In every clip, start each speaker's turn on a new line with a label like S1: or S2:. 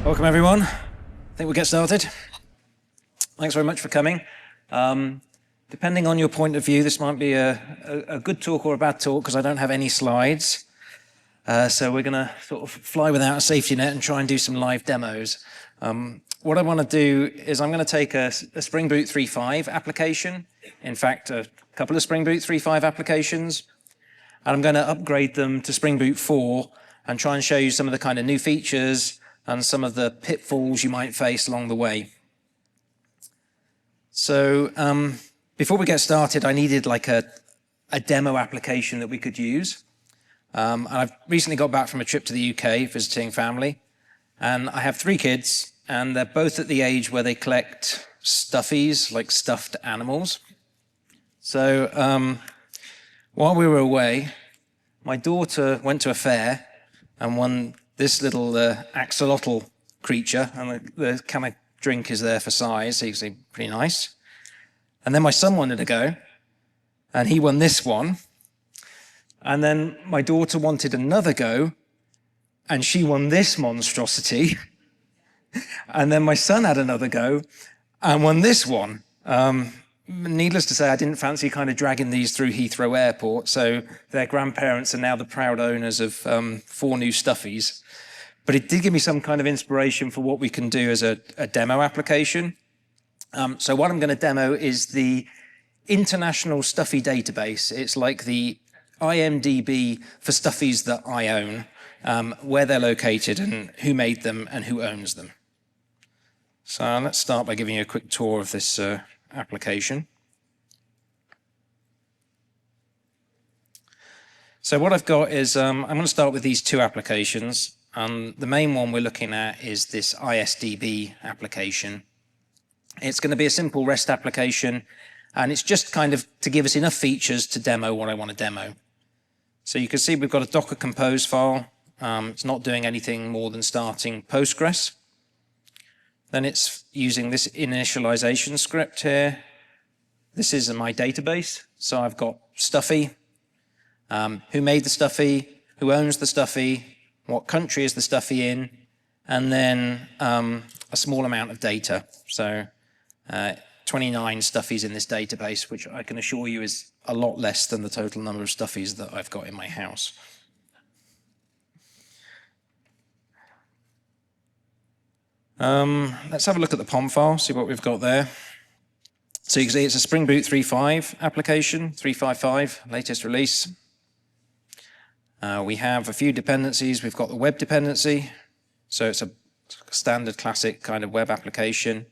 S1: Welcome, everyone. I think we'll get started. Thanks very much for coming. Depending on your point of view, this might be a good talk or a bad talk because I don't have any slides. So we're going to sort of fly without a safety net and try and do some live demos. What I want to do is I'm going to take a Spring Boot 3.5 application, in fact, a couple of Spring Boot 3.5 applications, and I'm going to upgrade them to Spring Boot 4 and try and show you some of the kind of new features and some of the pitfalls you might face along the way. So before we get started, I needed like a demo application that we could use. And I've recently got back from a trip to the UK visiting family, and I have 3 kids, and they're both at the age where they collect stuffies, like stuffed animals. So while we were away, my daughter went to a fair and won this little axolotl creature, and the kind of drink is there for size, so you can see pretty nice. And then my son wanted to go, and he won this one. And then my daughter wanted another go, and she won this monstrosity. And then my son had another go and won this one. Needless to say, I didn't fancy kind of dragging these through Heathrow Airport, so their grandparents are now the proud owners of 4 new stuffies. But it did give me some kind of inspiration for what we can do as a demo application. So what I'm going to demo is the International Stuffy Database. It's like the IMDb for stuffies that I own, where they're located and who made them and who owns them. So let's start by giving you a quick tour of this application. So what I've got is, I'm going to start with these 2 applications. The main one we're looking at is this ISDB application. It's going to be a simple REST application, and it's just kind of to give us enough features to demo what I want to demo. So you can see we've got a Docker Compose file. It's not doing anything more than starting Postgres. Then it's using this initialization script here. This is my database. So I've got Stuffy, who made the Stuffy, who owns the Stuffy, what country is the Stuffy in, and then a small amount of data. So 29 stuffies in this database, which I can assure you is a lot less than the total number of stuffies that I've got in my house. Let's have a look at the POM file, see what we've got there. So you can see it's a Spring Boot 3.5 application, 3.5.5, latest release. We have a few dependencies. We've got the web dependency. So it's a standard classic kind of web application.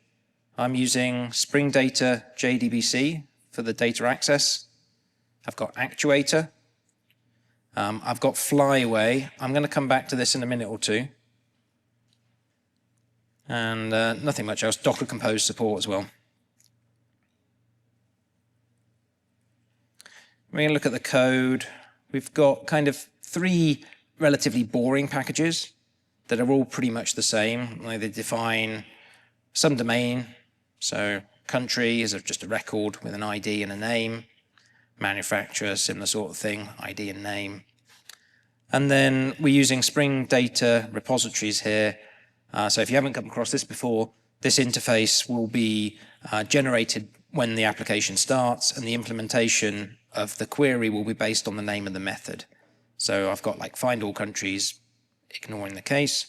S1: I'm using Spring Data JDBC for the data access. I've got Actuator. I've got Flyaway. I'm going to come back to this in a minute or 2. And nothing much else. Docker Compose support as well. We're going to look at the code. We've got kind of 3 relatively boring packages that are all pretty much the same. They define some domain. So country is just a record with an ID and a name. Manufacturer, similar sort of thing, ID and name. And then we're using Spring Data repositories here. So if you haven't come across this before, this interface will be generated when the application starts, and the implementation of the query will be based on the name of the method. So I've got like find all countries, ignoring the case.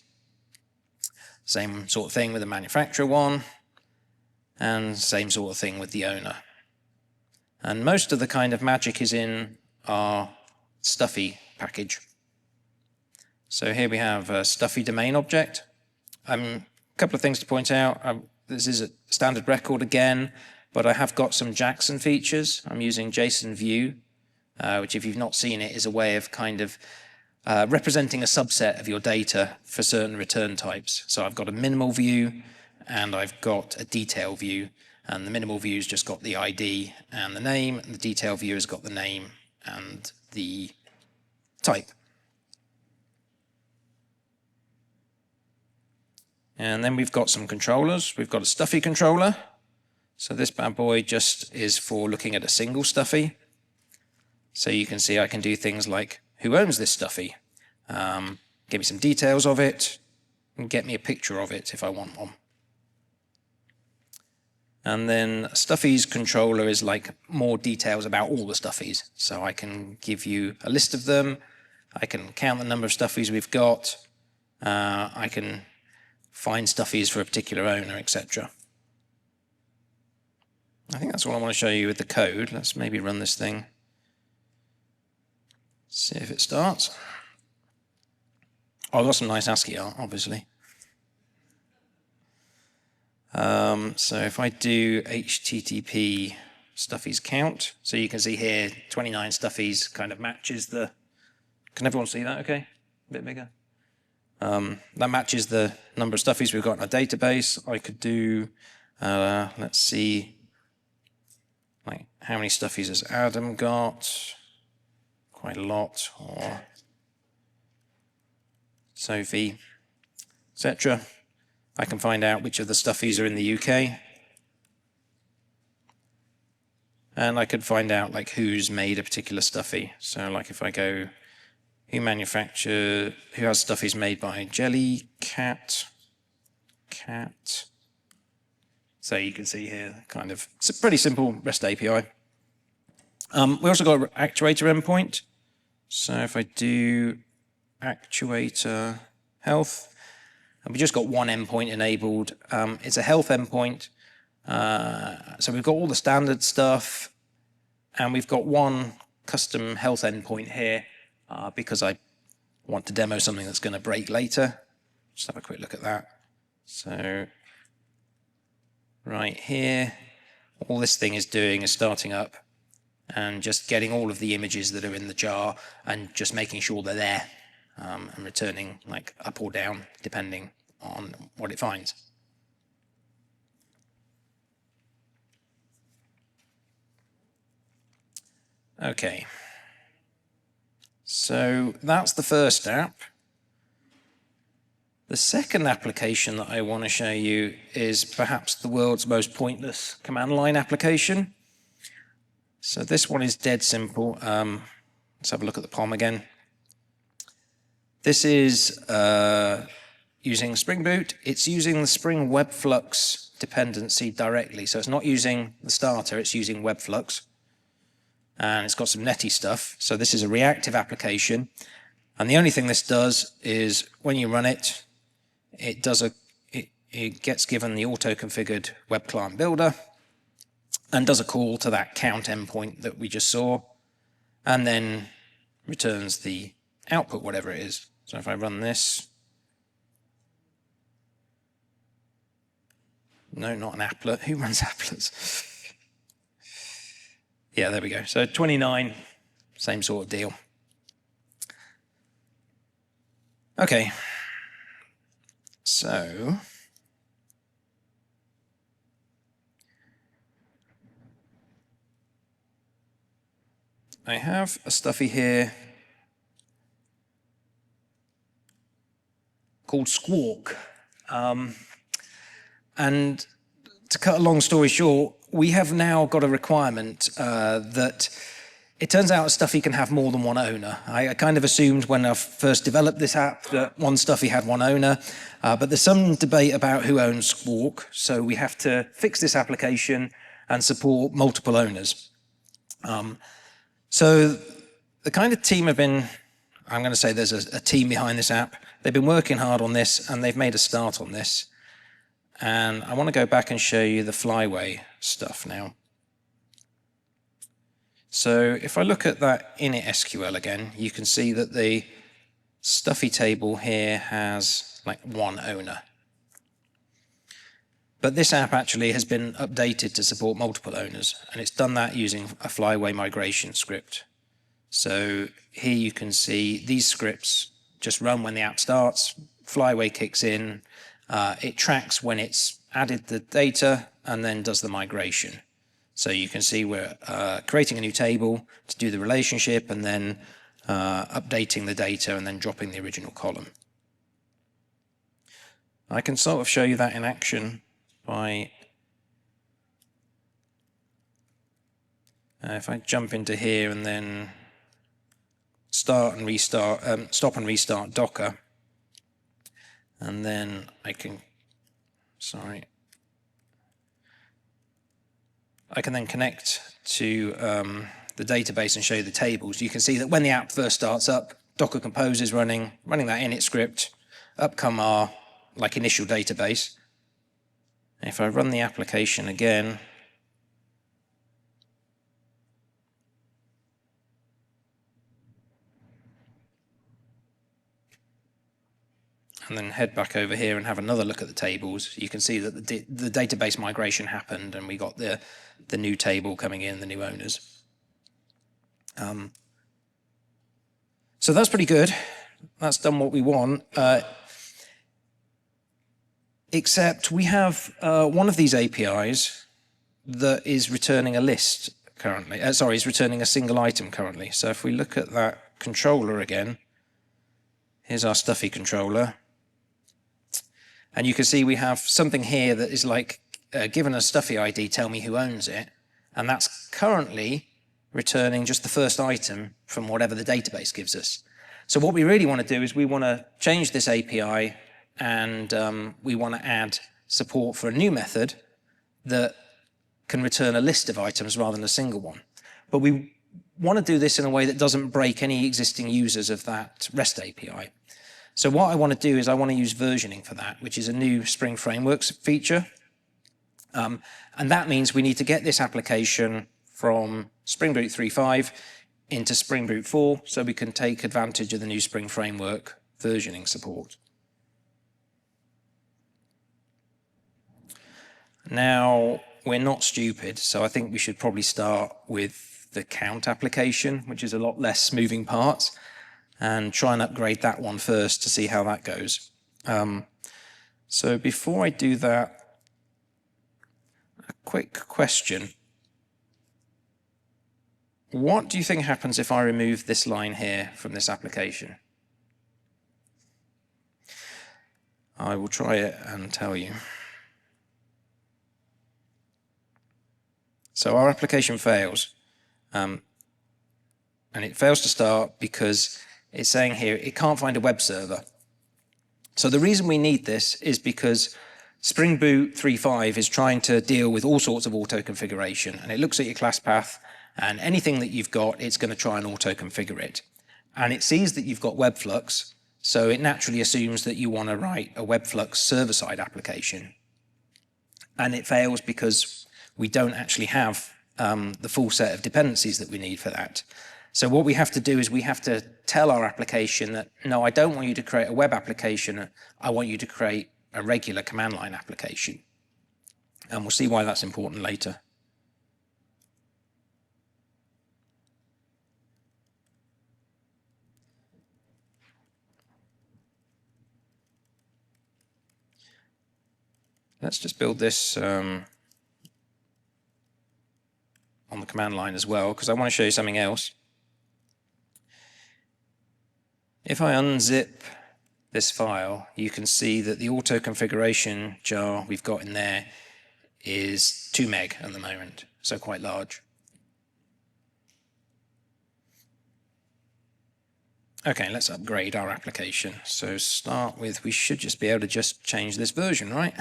S1: Same sort of thing with the manufacturer one, and same sort of thing with the owner. And most of the kind of magic is in our Stuffy package. So here we have a Stuffy domain object. A couple of things to point out. This is a standard record again, but I have got some Jackson features. I'm using JSON view, which if you've not seen it is a way of kind of representing a subset of your data for certain return types. So I've got a minimal view and I've got a detail view, and the minimal view's just got the ID and the name, and the detail view has got the name and the type. And then we've got some controllers. We've got a Stuffy controller. So this bad boy just is for looking at a single Stuffy. So you can see I can do things like, who owns this Stuffy? Give me some details of it, and get me a picture of it if I want one. And then Stuffy's controller is like more details about all the Stuffies. So I can give you a list of them. I can count the number of Stuffies we've got. I can find Stuffies for a particular owner, etc. I think that's what I want to show you with the code. Let's maybe run this thing. See if it starts. Oh, I've got some nice ASCII art, obviously. So if I do HTTP Stuffies count, so you can see here 29 Stuffies kind of matches the, can everyone see that okay? A bit bigger. That matches the number of Stuffies we've got in our database. I could do, let's see, like how many Stuffies has Adam got? Quite a lot, or Sophie, etc. I can find out which of the Stuffies are in the UK. And I could find out like who's made a particular Stuffy. So like if I go, who has Stuffies made by Jellycat, cat. So you can see here, kind of, it's a pretty simple REST API. We also got an actuator endpoint. So if I do actuator health, and we just got one endpoint enabled. It's a health endpoint. So we've got all the standard stuff, and we've got one custom health endpoint here because I want to demo something that's going to break later. Just have a quick look at that. So right here, all this thing is doing is starting up and just getting all of the images that are in the jar and just making sure they're there. And returning like up or down depending on what it finds. Okay, so that's the first app. The second application that I want to show you is perhaps the world's most pointless command line application. So this one is dead simple. Let's have a look at the POM again. This is using Spring Boot. It's using the Spring Webflux dependency directly. So it's not using the starter, it's using Webflux. And it's got some netty stuff. So this is a reactive application. And the only thing this does is when you run it, it gets given the auto-configured web client builder and does a call to that count endpoint that we just saw, and then returns the output, whatever it is. So if I run this, no, not an applet. Who runs applets? Yeah, there we go. So 29, same sort of deal. Okay. So I have a Stuffy here called Squawk. And to cut a long story short, we have now got a requirement that it turns out a Stuffy can have more than one owner. I kind of assumed when I first developed this app that one Stuffy had one owner, but there's some debate about who owns Squawk, so we have to fix this application and support multiple owners. So the kind of team have been, I'm going to say there's a team behind this app. They've been working hard on this, and they've made a start on this. And I want to go back and show you the flyway stuff now. So if I look at that init SQL again, you can see that the Stuffy table here has like one owner. But this app actually has been updated to support multiple owners, and it's done that using a flyway migration script. So here you can see these scripts just run when the app starts, flyway kicks in, it tracks when it's added the data and then does the migration. So you can see we're creating a new table to do the relationship and then updating the data and then dropping the original column. I can sort of show you that in action by, if I jump into here and then stop and restart Docker. And then I can, sorry, I can then connect to the database and show you the tables. You can see that when the app first starts up, Docker Compose is running that init script, up come our initial database. And if I run the application again, and then head back over here and have another look at the tables, you can see that the database migration happened and we got the new table coming in, the new owners. So that's pretty good. That's done what we want. Except we have one of these APIs that is returning a list currently. Is returning a single item currently. So if we look at that controller again, here's our stuffy controller. And you can see we have something here that is given a stuffy ID, tell me who owns it. And that's currently returning just the first item from whatever the database gives us. So what we really want to do is we want to change this API and we want to add support for a new method that can return a list of items rather than a single one. But we want to do this in a way that doesn't break any existing users of that REST API. So what I want to do is I want to use versioning for that, which is a new Spring Frameworks feature. And that means we need to get this application from Spring Boot 3.5 into Spring Boot 4 so we can take advantage of the new Spring Framework versioning support. Now, we're not stupid, so I think we should probably start with the count application, which is a lot less moving parts, and try and upgrade that one first to see how that goes. So before I do that, a quick question. What do you think happens if I remove this line here from this application? I will try it and tell you. So our application fails. And it fails to start because it's saying here it can't find a web server. So the reason we need this is because Spring Boot 3.5 is trying to deal with all sorts of auto configuration, and it looks at your class path and anything that you've got, it's going to try and auto configure it. And it sees that you've got Webflux, so it naturally assumes that you want to write a Webflux server-side application. And it fails because we don't actually have the full set of dependencies that we need for that. So what we have to do is we have to tell our application that, no, I don't want you to create a web application. I want you to create a regular command line application. And we'll see why that's important later. Let's just build this on the command line as well, because I want to show you something else. If I unzip this file, you can see that the auto configuration jar we've got in there is 2 meg at the moment, so quite large. Okay, let's upgrade our application. So start with, we should just be able to just change this version, right?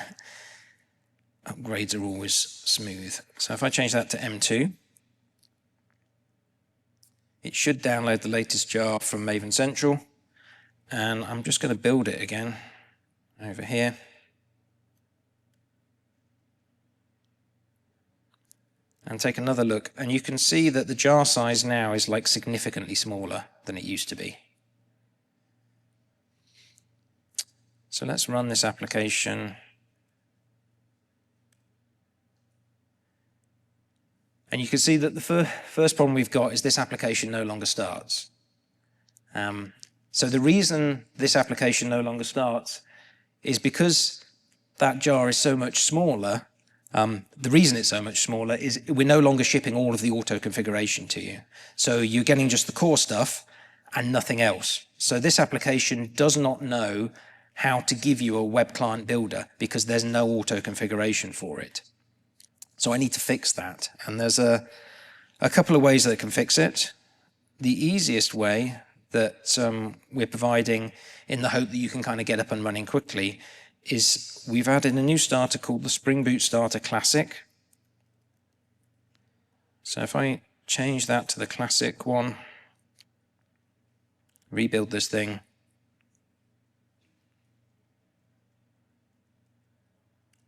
S1: Upgrades are always smooth. So if I change that to M2, it should download the latest jar from Maven Central. And I'm just going to build it again over here. And take another look. And you can see that the jar size now is significantly smaller than it used to be. So let's run this application. And you can see that the first problem we've got is this application no longer starts. So the reason this application no longer starts is because that jar is so much smaller. The reason it's so much smaller is we're no longer shipping all of the auto configuration to you. So you're getting just the core stuff and nothing else. So this application does not know how to give you a web client builder because there's no auto configuration for it. So I need to fix that. And there's a couple of ways that it can fix it. The easiest way that we're providing in the hope that you can kind of get up and running quickly, is we've added a new starter called the Spring Boot Starter Classic. So if I change that to the Classic one, rebuild this thing,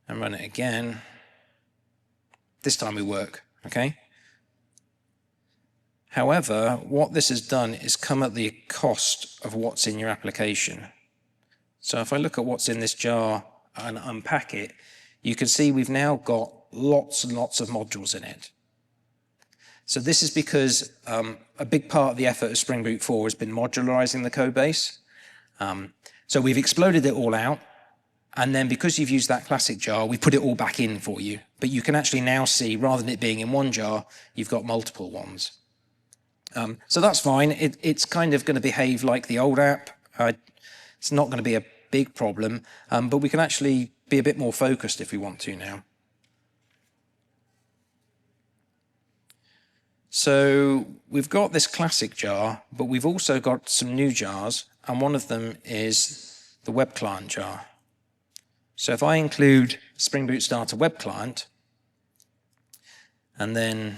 S1: and run it again, this time we work, okay? However, what this has done is come at the cost of what's in your application. So if I look at what's in this jar and unpack it, you can see we've now got lots and lots of modules in it. So this is because a big part of the effort of Spring Boot 4 has been modularizing the code base. So we've exploded it all out, and then because you've used that classic jar, we put it all back in for you. But you can actually now see, rather than it being in one jar, you've got multiple ones. So that's fine. It's kind of going to behave like the old app. It's not going to be a big problem, but we can actually be a bit more focused if we want to now. So we've got this classic jar, but we've also got some new jars, and one of them is the web client jar. So if I include Spring Boot Starter Web Client, and then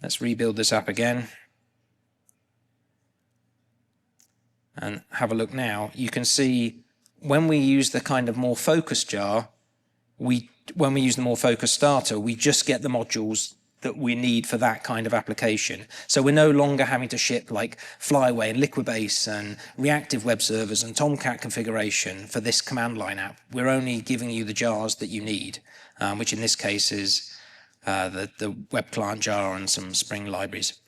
S1: let's rebuild this app again, and have a look now, you can see when we use the kind of more focused jar, when we use the more focused starter, we just get the modules that we need for that kind of application. So we're no longer having to ship like Flyway and Liquibase and reactive web servers and Tomcat configuration for this command line app. We're only giving you the jars that you need, which in this case is the web client jar and some Spring libraries.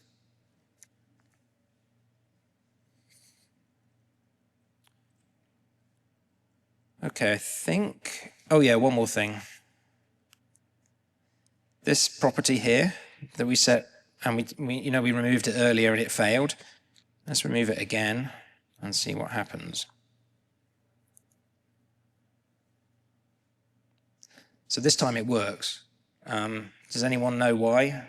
S1: Okay, I think, oh yeah, one more thing. This property here that we set, and we removed it earlier and it failed. Let's remove it again and see what happens. So this time it works. Does anyone know why?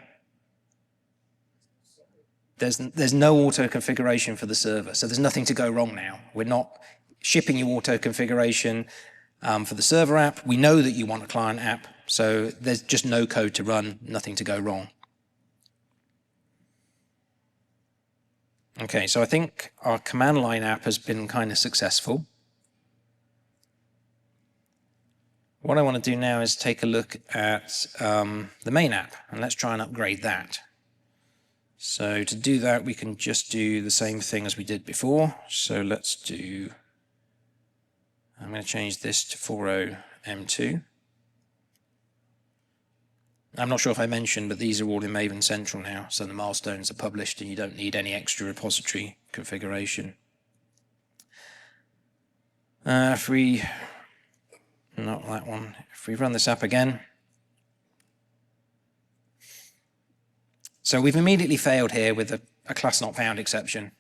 S1: There's no auto configuration for the server, so there's nothing to go wrong now. We're not shipping you auto configuration for the server app. We know that you want a client app, so there's just no code to run, nothing to go wrong. Okay, so I think our command line app has been kind of successful. What I want to do now is take a look at the main app, and let's try and upgrade that. So to do that, we can just do the same thing as we did before. So let's do, I'm going to change this to 40 M2. I'm not sure if I mentioned, but these are all in Maven Central now, so the milestones are published and you don't need any extra repository configuration. If we, not that one, if we run this app again, so we've immediately failed here with a class not found exception.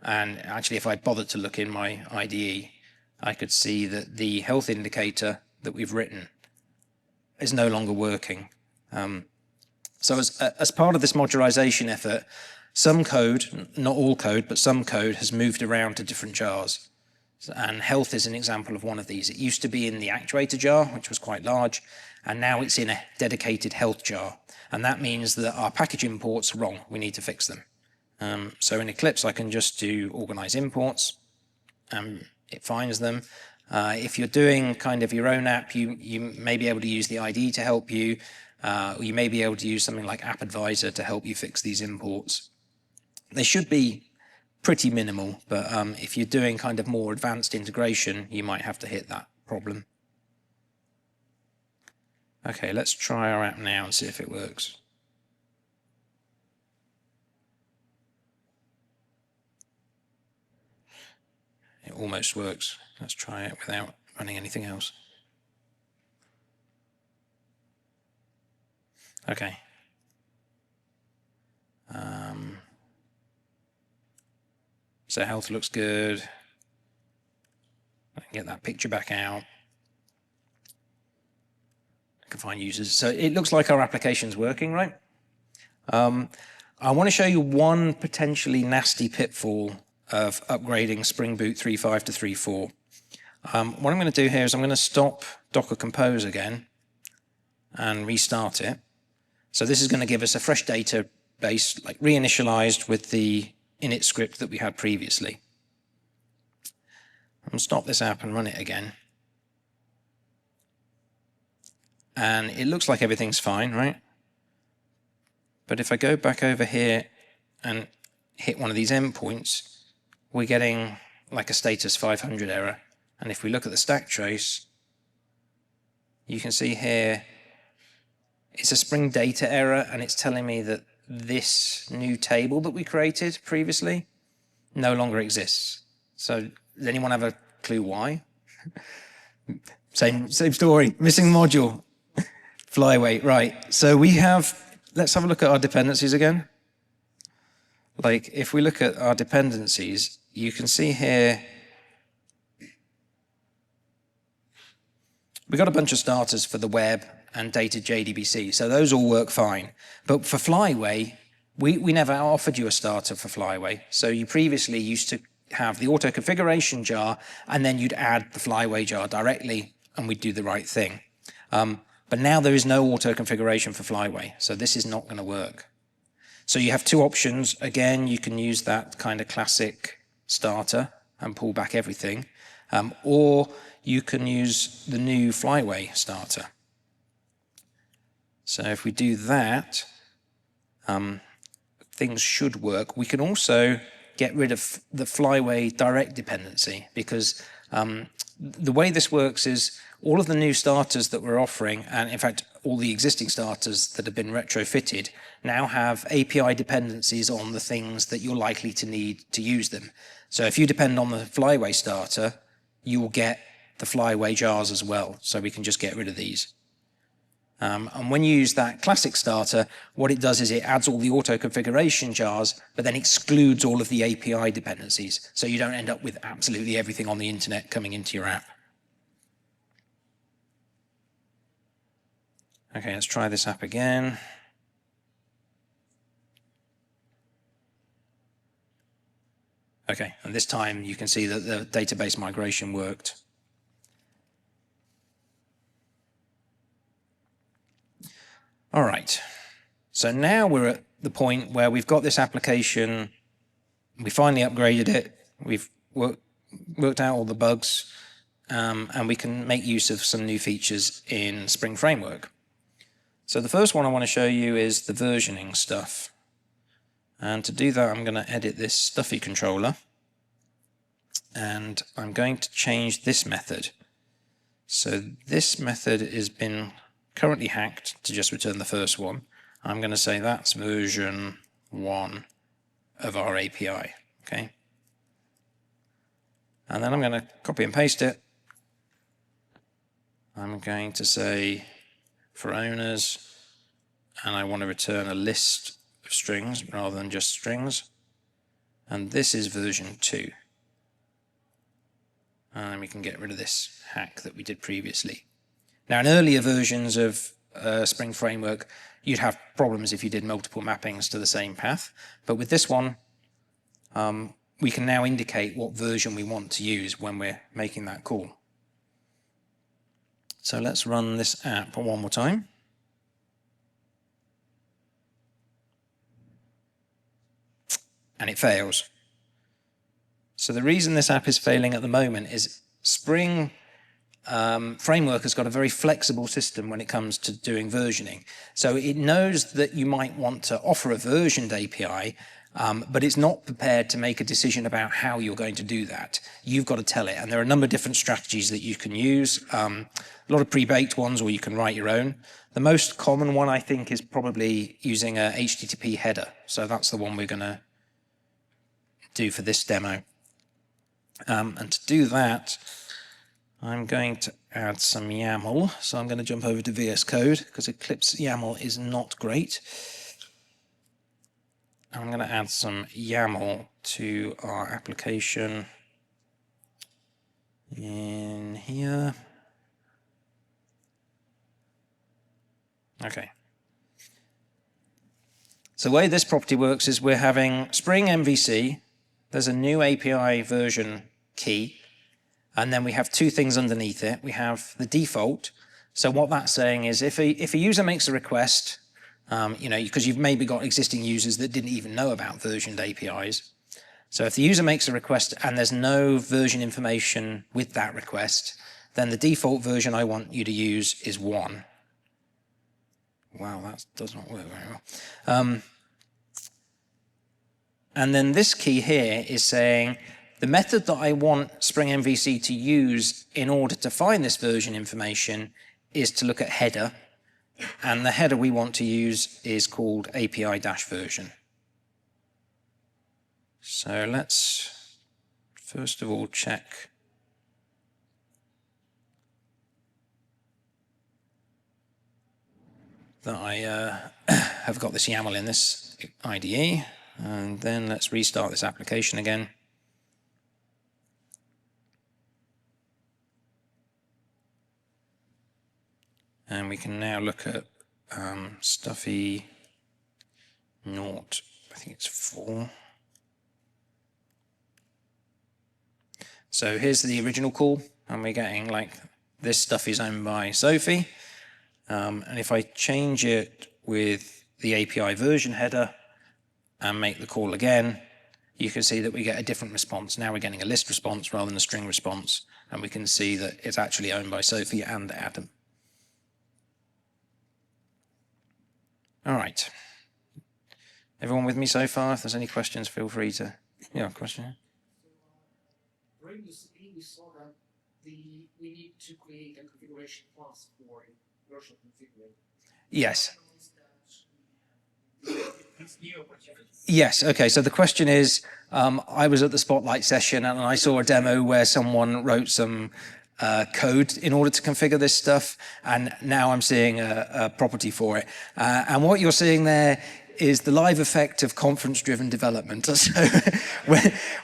S1: And actually, if I bothered to look in my IDE, I could see that the health indicator that we've written is no longer working. So as part of this modularization effort, some code, not all code, but some code has moved around to different jars. And health is an example of one of these. It used to be in the actuator jar, which was quite large, and now it's in a dedicated health jar. And that means that our package imports are wrong. We need to fix them. So in Eclipse, I can just do organize imports, and it finds them. If you're doing kind of your own app, you may be able to use the IDE to help you, or you may be able to use something like App Advisor to help you fix these imports. They should be pretty minimal, but if you're doing kind of more advanced integration, you might have to hit that problem. Okay, let's try our app now and see if it works. It almost works. Let's try it without running anything else. Okay. So health looks good. I can get that picture back out. I can find users. So it looks like our application's working, right? I want to show you one potentially nasty pitfall of upgrading Spring Boot 3.5 to 3.4. What I'm going to do here is I'm going to stop Docker Compose again and restart it. So this is going to give us a fresh database, like reinitialized with the init script that we had previously. I'm going to stop this app and run it again. And it looks like everything's fine, right? But if I go back over here and hit one of these endpoints, we're getting like a status 500 error. And if we look at the stack trace, you can see here, it's a Spring data error, and it's telling me that this new table that we created previously no longer exists. So does anyone have a clue why? Same story, missing module. Flyweight, right. So we have, let's have a look at our dependencies again. Like if we look at our dependencies, you can see here, we got a bunch of starters for the web and data JDBC, so those all work fine. But for Flyway, we never offered you a starter for Flyway. So you previously used to have the auto configuration jar, and then you'd add the Flyway jar directly, and we'd do the right thing. But now there is no auto configuration for Flyway, so this is not going to work. So you have two options. Again, you can use that kind of classic starter and pull back everything, or you can use the new Flyway starter. So if we do that, things should work. We can also get rid of the Flyway direct dependency, because the way this works is all of the new starters that we're offering, and in fact all the existing starters that have been retrofitted, now have API dependencies on the things that you're likely to need to use them. So if you depend on the Flyway starter, you will get the Flyway jars as well. So we can just get rid of these. And when you use that classic starter, what it does is it adds all the auto configuration jars, but then excludes all of the API dependencies. So you don't end up with absolutely everything on the internet coming into your app. Okay, let's try this app again. Okay, and this time you can see that the database migration worked. All right, so now we're at the point where we've got this application, we finally upgraded it, we've worked out all the bugs, and we can make use of some new features in Spring Framework. So the first one I want to show you is the versioning stuff. And to do that, I'm going to edit this stuffy controller, and I'm going to change this method. So this method has been currently hacked to just return the first one. I'm going to say that's version 1 of our API, okay? And then I'm going to copy and paste it. I'm going to say for owners, and I want to return a list of strings rather than just strings. And this is version 2. And we can get rid of this hack that we did previously. Now, in earlier versions of Spring Framework, you'd have problems if you did multiple mappings to the same path. But with this one, we can now indicate what version we want to use when we're making that call. So let's run this app one more time. And it fails. So the reason this app is failing at the moment is Spring Framework has got a very flexible system when it comes to doing versioning. So it knows that you might want to offer a versioned API, but it's not prepared to make a decision about how you're going to do that. You've got to tell it. And there are a number of different strategies that you can use, a lot of pre-baked ones, or you can write your own. The most common one, I think, is probably using a HTTP header. So that's the one we're going to do for this demo. And to do that, I'm going to add some YAML. So I'm going to jump over to VS Code because Eclipse YAML is not great. I'm going to add some YAML to our application in here. Okay. So the way this property works is we're having Spring MVC there's a new API version key, and then we have two things underneath it. We have the default. So what that's saying is if a user makes a request, because you've maybe got existing users that didn't even know about versioned APIs. So if the user makes a request and there's no version information with that request, then the default version I want you to use is 1. Wow, that does not work very well. And then this key here is saying the method that I want Spring MVC to use in order to find this version information is to look at header. And the header we want to use is called API-version. So let's first of all check that I have got this YAML in this IDE, and then let's restart this application again. And we can now look at stuffy naught, I think it's 4. So here's the original call, and we're getting like this stuff is owned by Sophie. And if I change it with the API version header and make the call again, you can see that we get a different response. Now we're getting a list response rather than a string response, and we can see that it's actually owned by Sophie and Adam. All right. Everyone with me so far? If there's any questions, feel free to. Yeah, question.
S2: Previously, we saw that we need to create a configuration class for version configuration.
S1: Yes. Yes, okay, so the question is, I was at the Spotlight session and I saw a demo where someone wrote some code in order to configure this stuff, and now I'm seeing a property for it. And what you're seeing there is the live effect of conference-driven development. So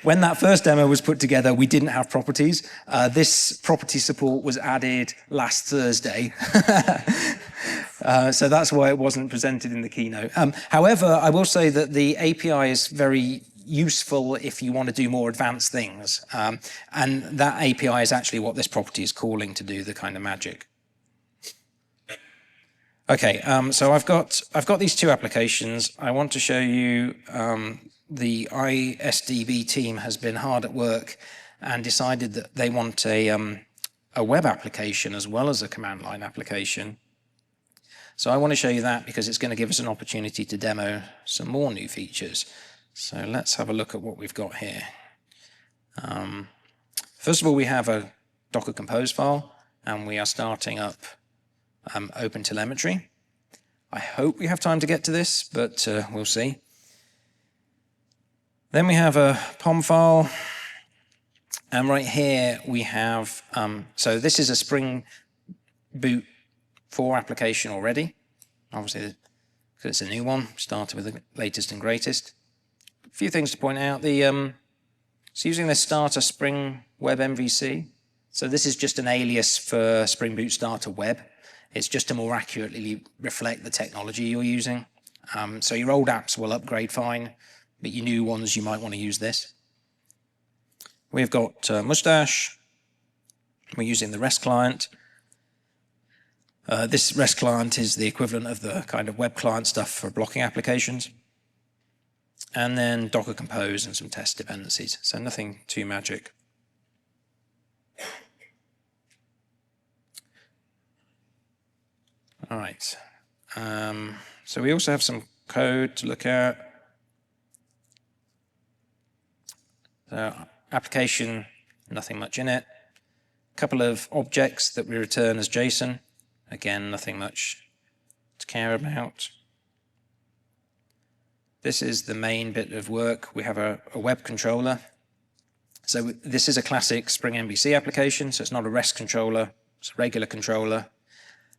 S1: when that first demo was put together, we didn't have properties. This property support was added last Thursday. So that's why it wasn't presented in the keynote. However, I will say that the API is very useful if you want to do more advanced things. And that API is actually what this property is calling to do the kind of magic. Okay, so I've got these two applications. I want to show you the ISDB team has been hard at work and decided that they want a web application as well as a command line application. So I want to show you that because it's going to give us an opportunity to demo some more new features. So let's have a look at what we've got here. First of all, we have a Docker Compose file, and we are starting up OpenTelemetry. I hope we have time to get to this, but we'll see. Then we have a POM file, and right here we have, so this is a Spring Boot 4 application already. Obviously, because it's a new one, started with the latest and greatest. A few things to point out. It's using the starter Spring Web MVC. So this is just an alias for Spring Boot Starter Web. It's just to more accurately reflect the technology you're using. So your old apps will upgrade fine, but your new ones, you might want to use this. We've got Mustache. We're using the REST client. This REST client is the equivalent of the kind of web client stuff for blocking applications. And then Docker Compose and some test dependencies. So nothing too magic. All right. So we also have some code to look at. So application, nothing much in it. A couple of objects that we return as JSON. Again, nothing much to care about. This is the main bit of work. We have a web controller. So this is a classic Spring MVC application, so it's not a REST controller, it's a regular controller.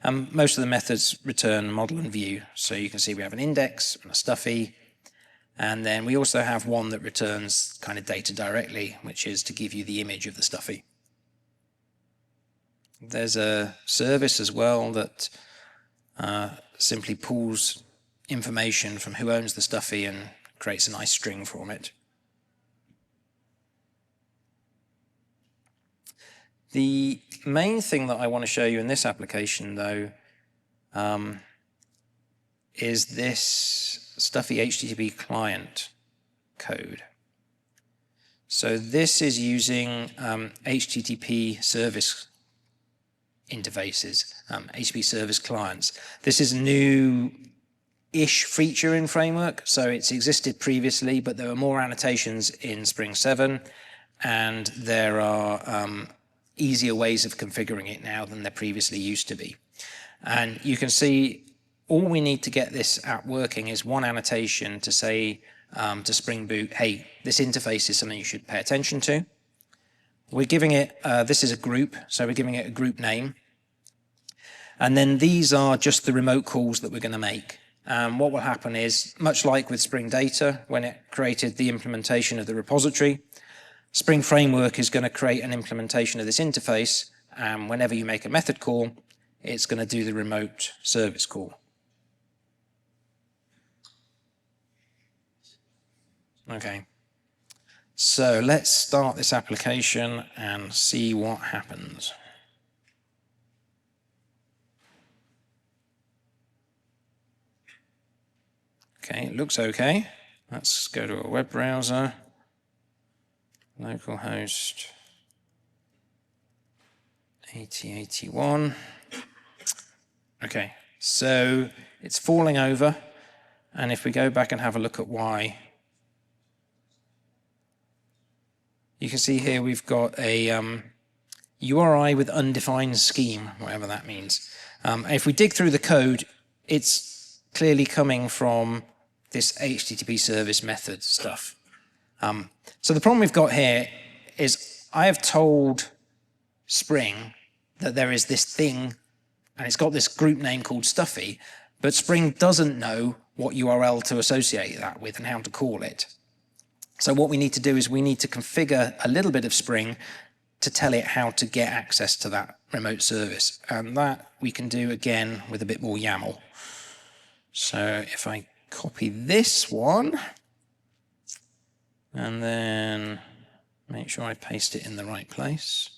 S1: Most of the methods return model and view. So you can see we have an index and a stuffy. And then we also have one that returns kind of data directly, which is to give you the image of the stuffy. There's a service as well that simply pulls information from who owns the stuffy and creates a nice string from it. The main thing that I want to show you in this application, though, is this stuffy HTTP client code. So this is using HTTP service interfaces, HTTP service clients. This is a new-ish feature in Framework, so it's existed previously, but there are more annotations in Spring 7, and there are easier ways of configuring it now than there previously used to be. And you can see all we need to get this app working is one annotation to say to Spring Boot, hey, this interface is something you should pay attention to. We're giving it, this is a group, so we're giving it a group name. And then these are just the remote calls that we're going to make. What will happen is, much like with Spring Data, when it created the implementation of the repository, Spring Framework is going to create an implementation of this interface, and whenever you make a method call, it's going to do the remote service call. Okay, so let's start this application and see what happens. Okay, it looks okay. Let's go to a web browser. Localhost 8081. Okay, so it's falling over, and if we go back and have a look at why, you can see here we've got a URI with undefined scheme, whatever that means. If we dig through the code, it's clearly coming from this HTTP service method stuff. So the problem we've got here is I have told Spring that there is this thing, and it's got this group name called Stuffy, but Spring doesn't know what URL to associate that with and how to call it. So what we need to do is we need to configure a little bit of Spring to tell it how to get access to that remote service. And that we can do again with a bit more YAML. So if I copy this one, and then make sure I paste it in the right place.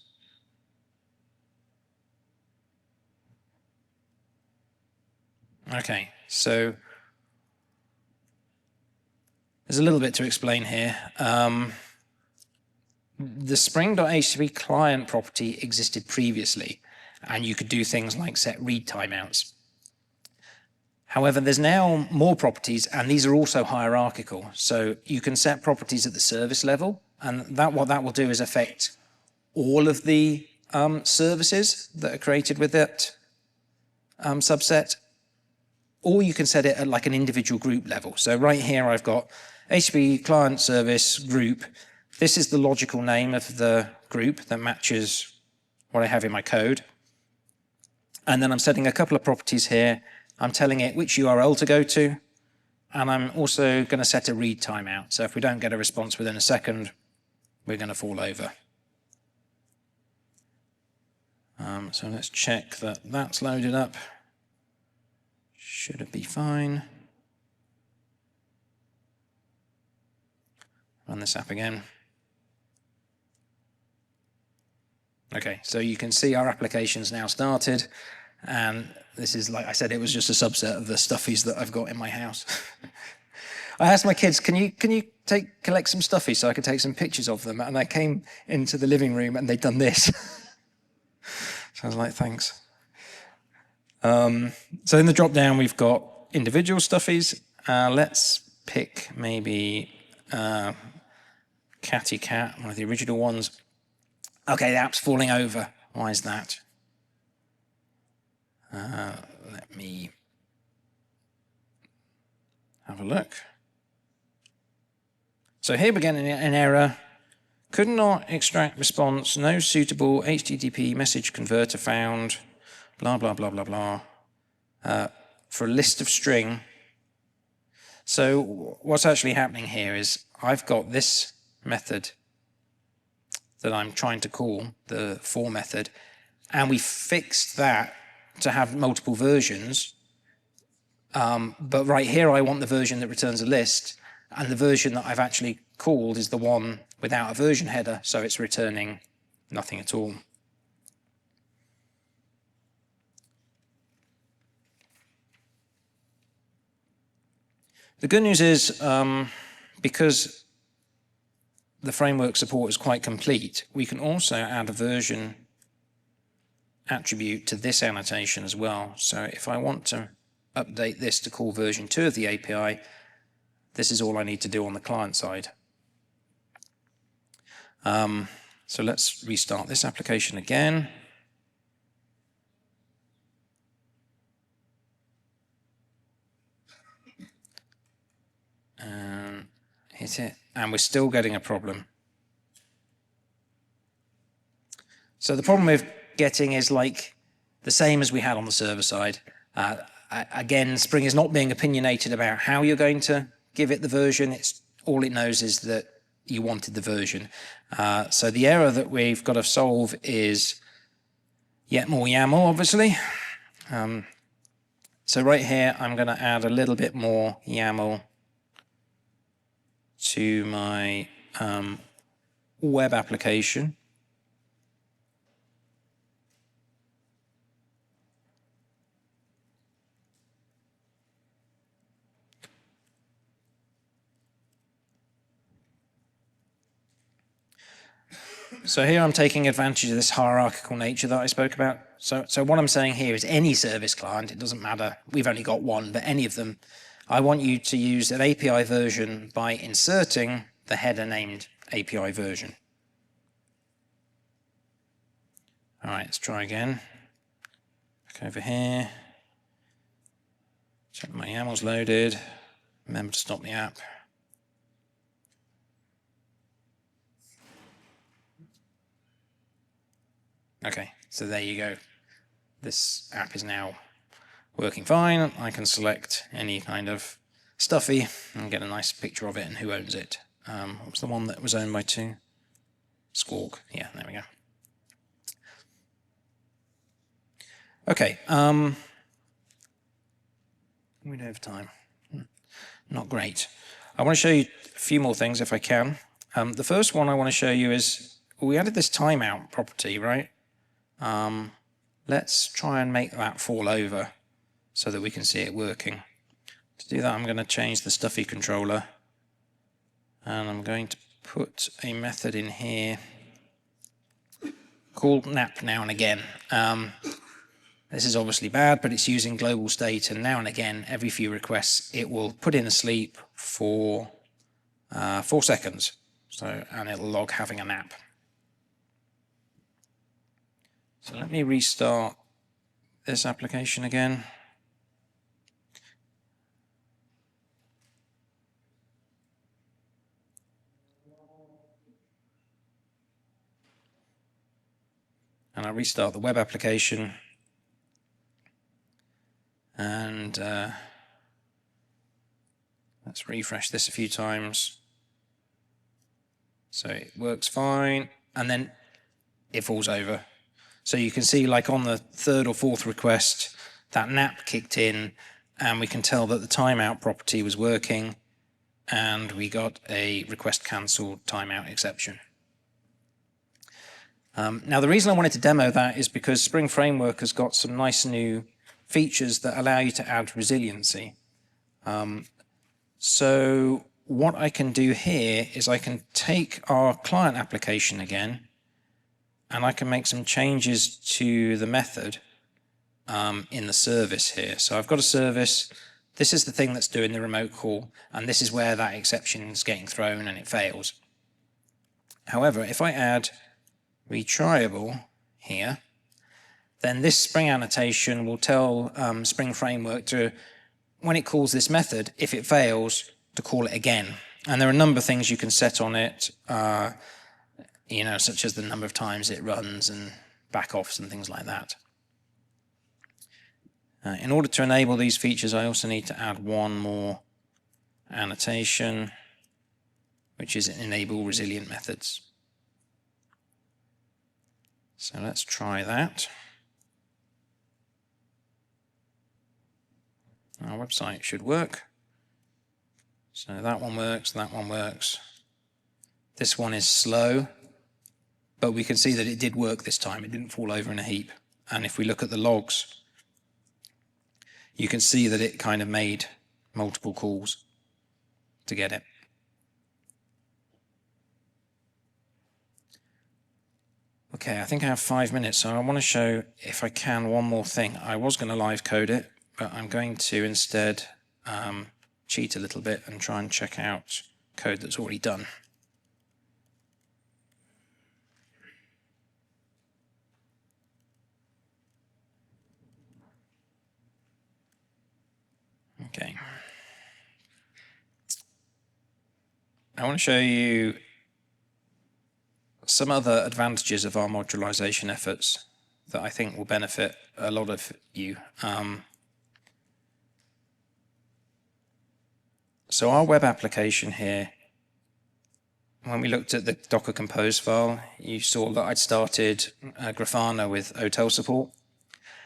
S1: Okay, so there's a little bit to explain here. The Spring.HTTP client property existed previously, and you could do things like set read timeouts. However, there's now more properties, and these are also hierarchical. So you can set properties at the service level, and what that will do is affect all of the services that are created with that subset. Or you can set it at like an individual group level. So right here I've got HTTP client service group. This is the logical name of the group that matches what I have in my code. And then I'm setting a couple of properties here. I'm telling it which URL to go to, and I'm also going to set a read timeout. So if we don't get a response within a second, we're going to fall over. So let's check that that's loaded up. Should it be fine? Run this app again. Okay, so you can see our application's now started, and this is, like I said, it was just a subset of the stuffies that I've got in my house. I asked my kids, can you collect some stuffies so I could take some pictures of them? And I came into the living room and they'd done this. So I was like, thanks. So in the drop down, we've got individual stuffies. Let's pick maybe Catty Cat, one of the original ones. Okay, the app's falling over. Why is that? Let me have a look. So here we're getting an error. Could not extract response. No suitable HTTP message converter found. Blah, blah, blah, blah, blah. For a list of string. So what's actually happening here is I've got this method that I'm trying to call, the for method, and we fixed that to have multiple versions. But right here, I want the version that returns a list, and the version that I've actually called is the one without a version header, so it's returning nothing at all. The good news is, because the framework support is quite complete, we can also add a version attribute to this annotation as well. So if I want to update this to call version 2 of the API, this is all I need to do on the client side. So let's restart this application again. And hit it, and we're still getting a problem. So the problem we're getting is like the same as we had on the server side. Again, Spring is not being opinionated about how you're going to give it the version. All it knows is that you wanted the version. So the error that we've got to solve is yet more YAML, obviously. So right here, I'm going to add a little bit more YAML to my web application. So here I'm taking advantage of this hierarchical nature that I spoke about. So what I'm saying here is any service client, it doesn't matter, we've only got one, but any of them, I want you to use an API version by inserting the header named API version. All right, let's try again. Back over here. Check my YAML's loaded. Remember to stop the app. Okay, so there you go. This app is now working fine. I can select any kind of stuffy and get a nice picture of it and who owns it. What was the one that was owned by two? Squawk. Yeah, there we go. Okay. We don't have time. Not great. I want to show you a few more things if I can. The first one I want to show you is we added this timeout property, right? Let's try and make that fall over so that we can see it working. To do that, I'm going to change the stuffy controller, and I'm going to put a method in here called nap now and again. This is obviously bad, but it's using global state, and now and again, every few requests, it will put in a sleep for 4 seconds. So, and it'll log having a nap. So let me restart this application again. And I'll restart the web application. And let's refresh this a few times. So it works fine, and then it falls over. So you can see, like on the third or fourth request, that nap kicked in, and we can tell that the timeout property was working, and we got a request cancelled timeout exception. Now, the reason I wanted to demo that is because Spring Framework has got some nice new features that allow you to add resiliency. So what I can do here is I can take our client application again, and I can make some changes to the method in the service here. So I've got a service. This is the thing that's doing the remote call, and this is where that exception is getting thrown and it fails. However, if I add retryable here, then this Spring annotation will tell Spring Framework to, when it calls this method, if it fails, to call it again. And there are a number of things you can set on it, such as the number of times it runs and back-offs and things like that. In order to enable these features, I also need to add one more annotation, which is enable resilient methods. So let's try that. Our website should work. So that one works, that one works. This one is slow, but we can see that it did work this time. It didn't fall over in a heap. And if we look at the logs, you can see that it kind of made multiple calls. to get it. Okay, I think I have 5 minutes, so I want to show, if I can, one more thing. I was going to live code it, but I'm going to instead cheat a little bit and try and check out code that's already done. Okay. I want to show you some other advantages of our modularization efforts that I think will benefit a lot of you. So our web application here, when we looked at the Docker Compose file, you saw that I'd started Grafana with OTel support.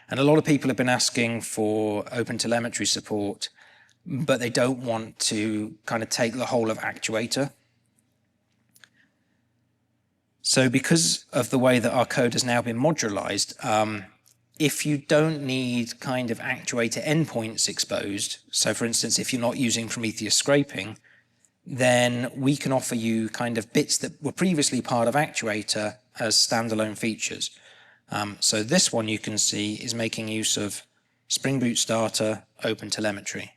S1: And a lot of people have been asking for OpenTelemetry support, but they don't want to kind of take the whole of Actuator. So because of the way that our code has now been modularized, if you don't need kind of Actuator endpoints exposed, so for instance, if you're not using Prometheus scraping, then we can offer you kind of bits that were previously part of Actuator as standalone features. So this one you can see is making use of Spring Boot Starter OpenTelemetry.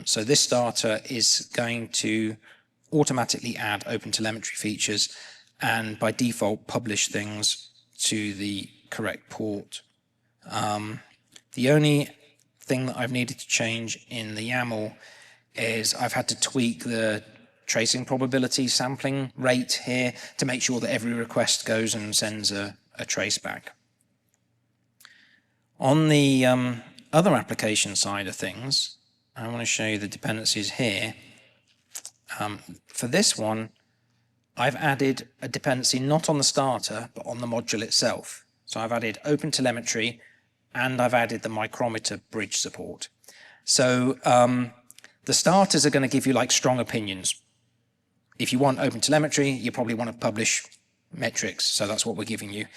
S1: So this starter is going to automatically add OpenTelemetry features and by default publish things to the correct port. The only thing that I've needed to change in the YAML is I've had to tweak the tracing probability sampling rate here to make sure that every request goes and sends a trace back. On the other application side of things, I want to show you the dependencies here. For this one, I've added a dependency not on the starter, but on the module itself. So I've added OpenTelemetry, and I've added the micrometer bridge support. So the starters are going to give you like strong opinions. If you want OpenTelemetry, you probably want to publish metrics. So that's what we're giving you.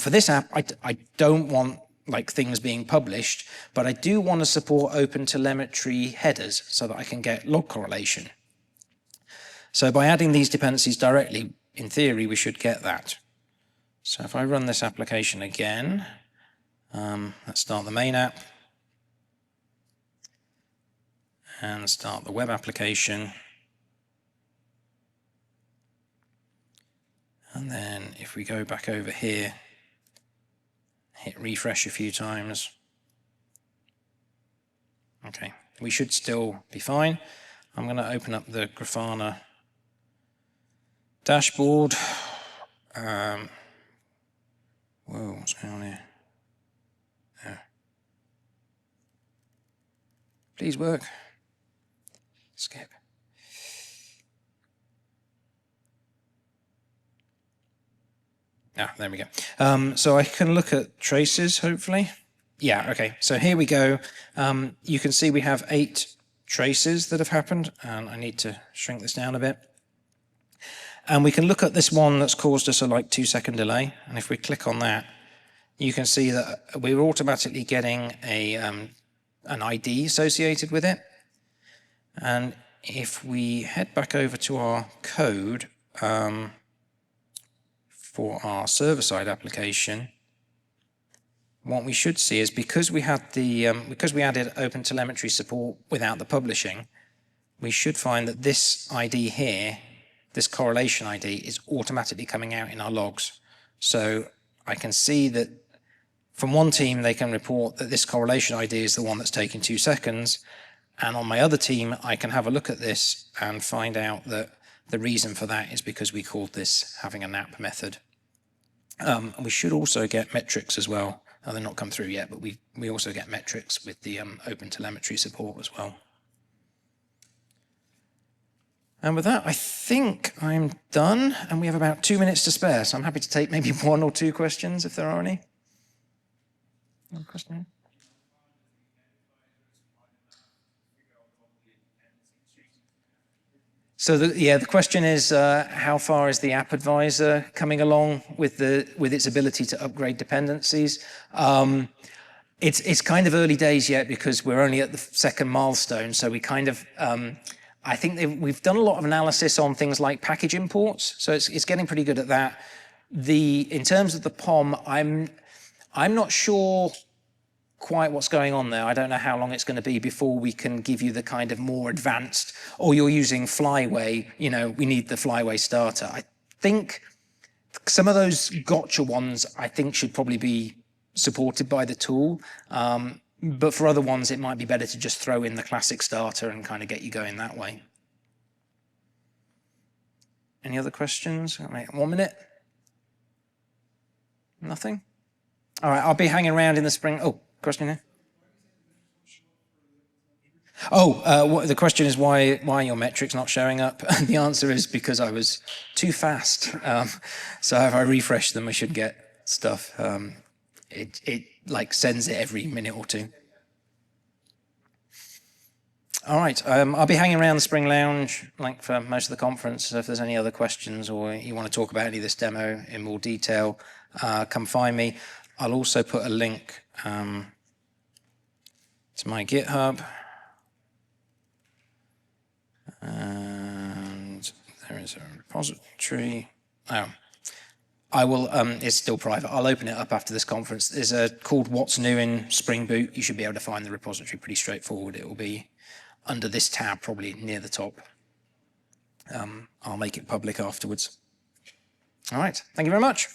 S1: For this app, I don't want like things being published, but I do want to support OpenTelemetry headers so that I can get log correlation. So by adding these dependencies directly, in theory, we should get that. So if I run this application again, let's start the main app and start the web application. And then if we go back over here, hit refresh a few times. Okay, we should still be fine. I'm going to open up the Grafana dashboard. Whoa, what's going on here? Oh. Please work. Skip. There we go. So I can look at traces, hopefully. Yeah, okay. So here we go. You can see we have 8 traces that have happened, and I need to shrink this down a bit. And we can look at this one that's caused us a like 2-second delay. And if we click on that, you can see that we're automatically getting an ID associated with it. And if we head back over to our code for our server-side application, what we should see is because we had the because we added OpenTelemetry support without the publishing, we should find that this ID here, this correlation ID, is automatically coming out in our logs. So I can see that from one team, they can report that this correlation ID is the one that's taking 2 seconds. And on my other team, I can have a look at this and find out that the reason for that is because we called this having a nap method. We should also get metrics as well. They're not come through yet, but we also get metrics with the OpenTelemetry support as well. And with that, I think I'm done, and we have about 2 minutes to spare, so I'm happy to take maybe 1 or 2 questions if there are any. Any question? So the question is, how far is the app advisor coming along with its ability to upgrade dependencies? It's kind of early days yet because we're only at the second milestone, so we kind of I think we've done a lot of analysis on things like package imports, so it's getting pretty good at that. In terms of the POM, I'm not sure quite what's going on there. I don't know how long it's going to be before we can give you the kind of more advanced, or you're using Flyway, we need the Flyway starter. I think some of those gotcha ones, I think, should probably be supported by the tool. But for other ones, it might be better to just throw in the classic starter and kind of get you going that way. Any other questions? 1 minute. Nothing? All right, I'll be hanging around in the spring. Oh, question here? The question is why your metrics not showing up? And the answer is because I was too fast. So if I refresh them, I should get stuff. It sends it every minute or two. All right, I'll be hanging around the Spring Lounge for most of the conference. So if there's any other questions or you want to talk about any of this demo in more detail, come find me. I'll also put a link to my GitHub. And there is a repository. I will, it's still private. I'll open it up after this conference. There's called What's New in Spring Boot. You should be able to find the repository pretty straightforward. It will be under this tab, probably near the top. I'll make it public afterwards. All right, thank you very much.